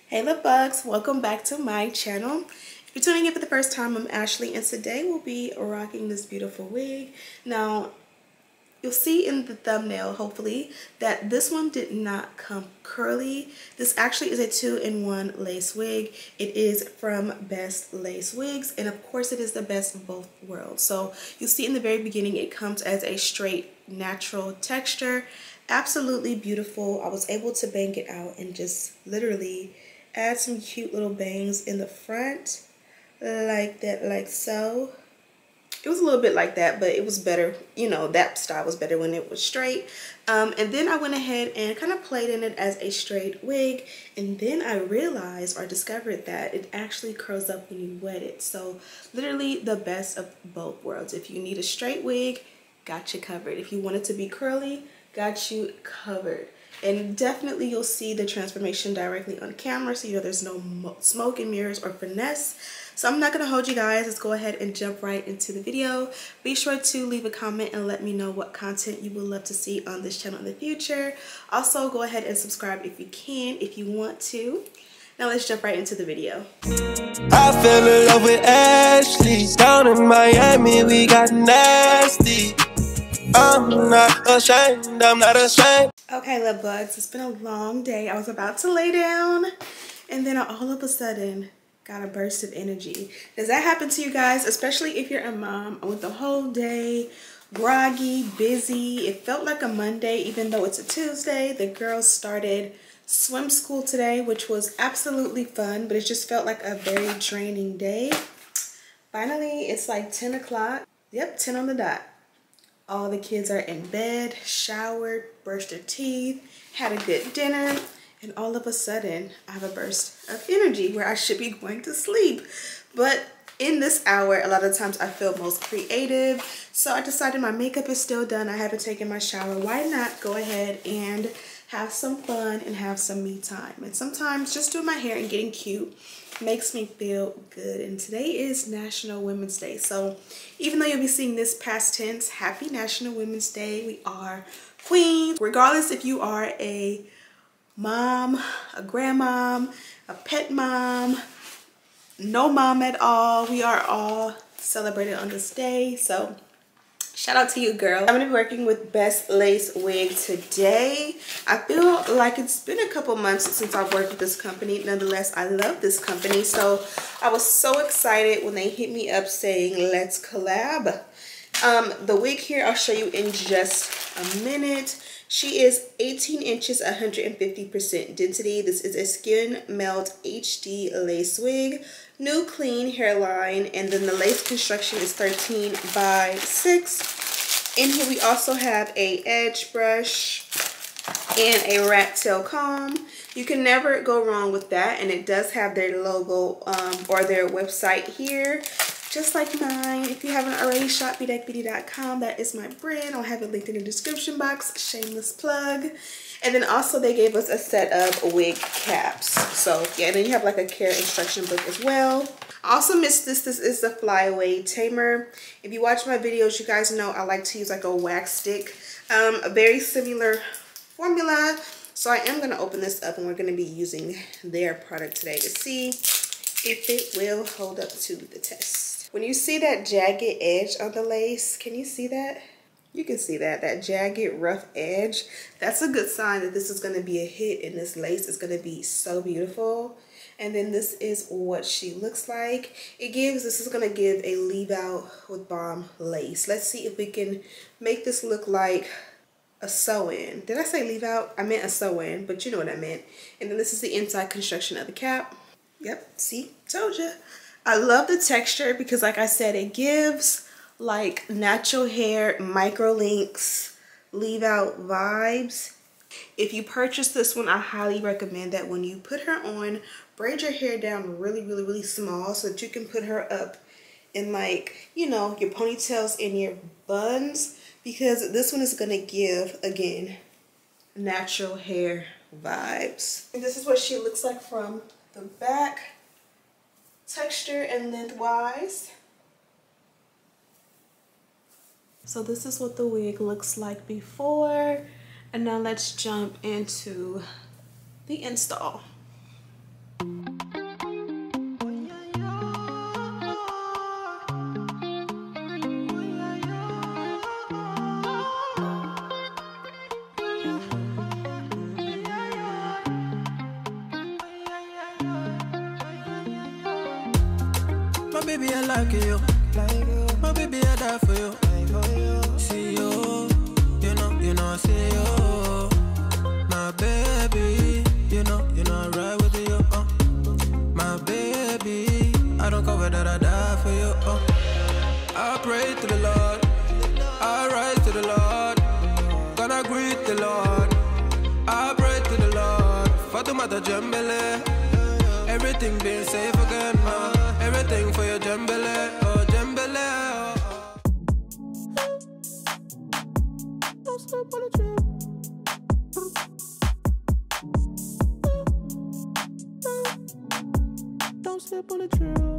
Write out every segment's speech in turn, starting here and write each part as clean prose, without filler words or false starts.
Hey love bugs, welcome back to my channel. If you're tuning in for the first time, I'm Ashley and today we'll be rocking this beautiful wig. Now you'll see in the thumbnail hopefully that this one did not come curly. This actually is a 2-in-1 lace wig. It is from Bestlacewigs and of course it is the best of both worlds. So you'll see in the very beginning it comes as a straight natural texture. Absolutely beautiful. I was able to bang it out and just literally add some cute little bangs in the front like that, like so. It was a little bit like that, but it was better, you know, that style was better when it was straight. And then I went ahead and kind of played in it as a straight wig, and then I realized or discovered that it actually curls up when you wet it. So literally the best of both worlds. If you need a straight wig, got you covered. If you want it to be curly, got you covered. And definitely you'll see the transformation directly on camera, so you know there's no smoke and mirrors or finesse. So I'm not going to hold you guys. Let's go ahead and jump right into the video. Be sure to leave a comment and let me know what content you would love to see on this channel in the future. Also go ahead and subscribe if you can, if you want to. Now let's jump right into the video. I fell in love with Ashley. Down in Miami we got nasty. I'm not ashamed, I'm not ashamed. Okay, love bugs, it's been a long day. I was about to lay down and then all of a sudden got a burst of energy. Does that happen to you guys? Especially if you're a mom. I went the whole day groggy, busy. It felt like a Monday even though it's a Tuesday. The girls started swim school today, which was absolutely fun, but it just felt like a very draining day. Finally, it's like 10 o'clock. Yep, 10 on the dot. All the kids are in bed, showered, brushed their teeth, had a good dinner, and all of a sudden I have a burst of energy where I should be going to sleep. But in this hour, a lot of times I feel most creative. So I decided my makeup is still done. I haven't taken my shower. Why not go ahead and have some fun and have some me time? And sometimes just doing my hair and getting cute makes me feel good. And today is National Women's Day. So even though you'll be seeing this past tense, happy National Women's Day. We are queens. Regardless if you are a mom, a grandmom, a pet mom, no mom at all, we are all celebrated on this day. So shout out to you, girl. I'm gonna be working with Bestlacewigs today. I feel like it's been a couple months since I've worked with this company. Nonetheless, I love this company. So I was so excited when they hit me up saying, let's collab. The wig here, I'll show you in just a minute. She is 18 inches, 150% density. This is a skin melt HD lace wig. New clean hairline, and then the lace construction is 13 by 6. In here we also have a edge brush and a rat tail comb. You can never go wrong with that, and it does have their logo or their website here, just like mine. If you haven't already, shop bedeck.com. That is my brand. I'll have it linked in the description box. Shameless plug. And then also they gave us a set of wig caps. So yeah, and then you have like a care instruction book as well. I also missed this. This is the flyaway tamer. If you watch my videos, you guys know I like to use like a wax stick. A very similar formula. So I am going to open this up and we're going to be using their product today to see if it will hold up to the test. When you see that jagged edge on the lace, can you see that? You can see that jagged rough edge. That's a good sign that this is going to be a hit and this lace is going to be so beautiful. And then this is what she looks like. This is going to give a leave out with bomb lace. Let's see if we can make this look like a sew-in. Did I say leave out? I meant a sew-in, but you know what I meant. And then this is the inside construction of the cap. Yep, see, told you. I love the texture because like I said, it gives like natural hair, micro links, leave out vibes. If you purchase this one, I highly recommend that when you put her on, braid your hair down really small so that you can put her up in like, you know, your ponytails and your buns, because this one is gonna give, again, natural hair vibes. And this is what she looks like from the back, texture and lengthwise. So this is what the wig looks like before, and now let's jump into the install. baby, I like you. My baby, I die for you. See you, you know, I see you. My baby, you know, I ride with you. My baby, I don't cover that, I die for you. I pray to the Lord, I rise to the Lord, gonna greet the Lord. I pray to the Lord, Fatumata Jambele, everything being safe again, everything for your Jambele, oh Jambele. Don't step on the trail. Don't step on the trail.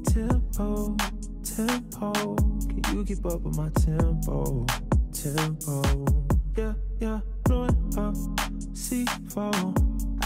Tempo, tempo, can you keep up with my tempo? Tempo, yeah, blowing up, C4.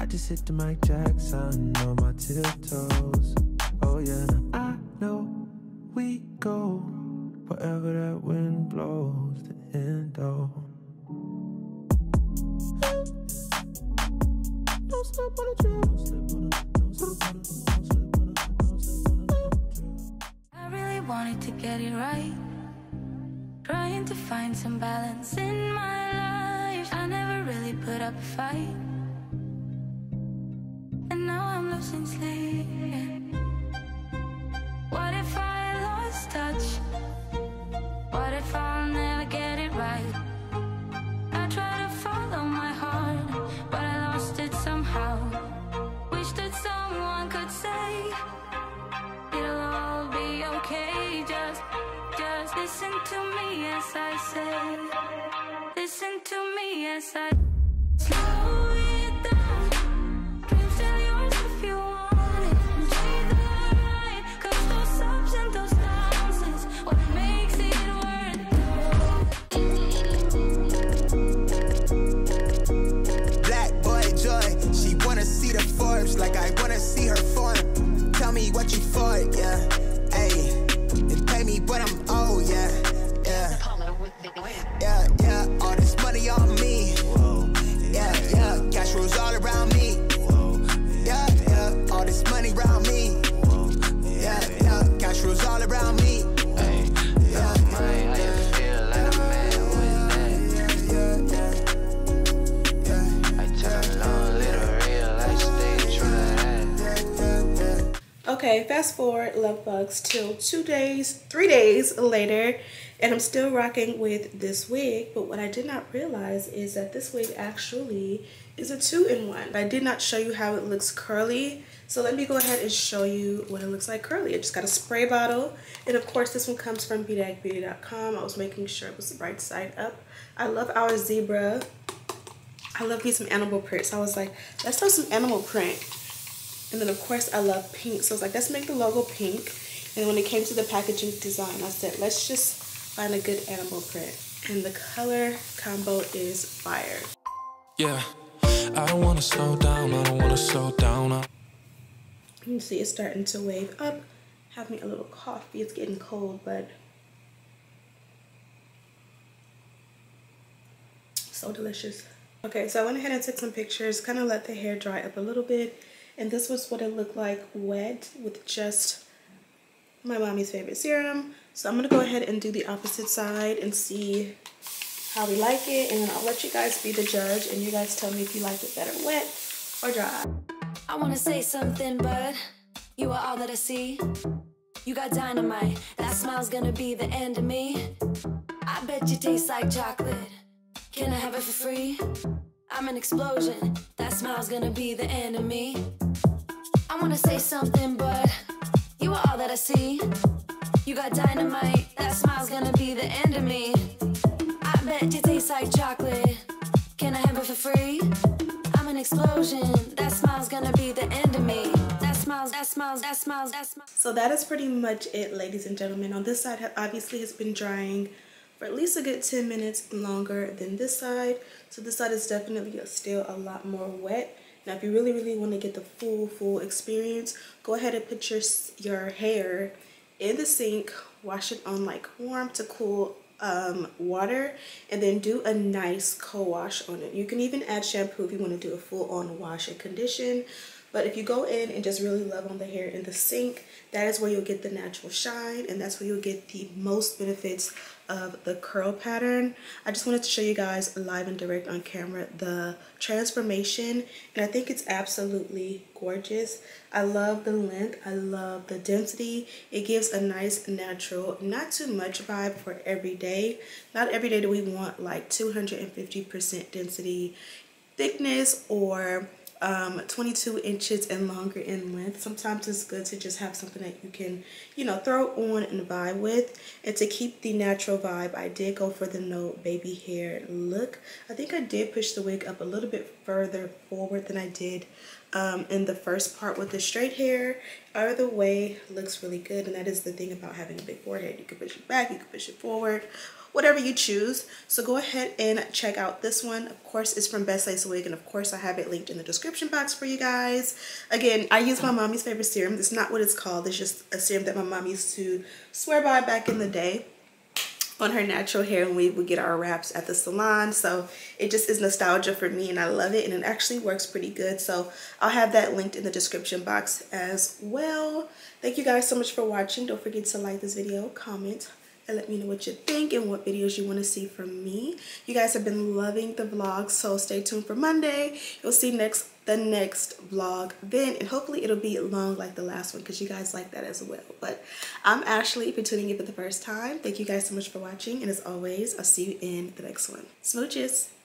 I just hit the Mike Jackson on my tiptoes. Oh yeah, I know we go wherever that wind blows. The endo. Don't step on the trail. Don't step on the. I really wanted to get it right, trying to find some balance in my life. I never really put up a fight, and now I'm losing sleep. What if I lost touch? What if I'll never get it right? I try to follow my heart, but I lost it somehow. Wish that someone could say it'll all be okay. Just listen to me as I say. Listen to me as I slow it down. Dreams still yours if you want it. Treat that right, 'cause those ups and those downs is what makes it worth it. Black boy joy, she wanna see the Forbes like I wanna see her form. Tell me what you for, yeah. Ayy, and pay me what I'm owed, yeah. Yeah, all this money on me. Yeah, cash rolls all around me. Yeah, all this money around me. Yeah, cash rolls all around me. Yeah, how you feel like a man with that? I tell a long little real, I stay true to that. Okay, fast forward, love bugs, till 3 days later, and I'm still rocking with this wig. But what I did not realize is that this wig actually is a 2-in-1. I did not show you how it looks curly, so let me go ahead and show you what it looks like curly. I just got a spray bottle, and of course this one comes from BedeckBeauty.com. I was making sure it was the right side up. I love our zebra. I love me some animal prints. I was like, let's throw some animal print. And then of course I love pink, so I was like, let's make the logo pink. And when it came to the packaging design, I said, let's just find a good animal print. And the color combo is fire. Yeah, I don't wanna slow down, I don't wanna slow down. You can see it's starting to wave up. Have me a little coffee, it's getting cold, but so delicious. Okay, so I went ahead and took some pictures, kind of let the hair dry up a little bit. And this was what it looked like wet with just my mommy's favorite serum. So I'm gonna go ahead and do the opposite side and see how we like it, and then I'll let you guys be the judge, and you guys tell me if you like it better wet or dry. I wanna say something, but you are all that I see. You got dynamite, that smile's gonna be the end of me. I bet you taste like chocolate. Can I have it for free? I'm an explosion, that smile's gonna be the end of me. I wanna say something, but you are all that I see. You got dynamite, that smile's gonna be the end of me. I bet you taste like chocolate. Can I have it for free? I'm an explosion, that smile's gonna be the end of me. That smiles, that smiles, that smiles, that smiles. So that is pretty much it, ladies and gentlemen. On this side, obviously has been drying for at least a good 10 minutes longer than this side. So this side is definitely still a lot more wet. Now if you really want to get the full experience, go ahead and put your hair in the sink, wash it on like warm to cool water, and then do a nice co-wash on it. You can even add shampoo if you want to do a full-on wash and condition. But if you go in and just really love on the hair in the sink, that is where you'll get the natural shine, and that's where you'll get the most benefits of the curl pattern. I just wanted to show you guys live and direct on camera the transformation, and I think it's absolutely gorgeous. I love the length, I love the density. It gives a nice natural, not too much vibe for every day. Not every day do we want like 250% density thickness or 22 inches and longer in length. Sometimes it's good to just have something that you can, you know, throw on and vibe with. And to keep the natural vibe, I did go for the no baby hair look. I think I did push the wig up a little bit further forward than I did in the first part with the straight hair. Either way, looks really good, and that is the thing about having a big forehead. You can push it back, you can push it forward, whatever you choose. So go ahead and check out this one. Of course, it's from Bestlacewigs, and of course I have it linked in the description box for you guys. Again, I use my mommy's favorite serum. It's not what it's called. It's just a serum that my mom used to swear by back in the day on her natural hair when we would get our wraps at the salon. So it just is nostalgia for me, and I love it, and it actually works pretty good. So I'll have that linked in the description box as well. Thank you guys so much for watching. Don't forget to like this video, comment, and let me know what you think and what videos you want to see from me. You guys have been loving the vlog, so stay tuned for Monday. You'll see the next vlog then, and hopefully it'll be long like the last one because you guys like that as well. But I'm Ashley. If you're tuning in for the first time, thank you guys so much for watching, and as always, I'll see you in the next one. Smooches.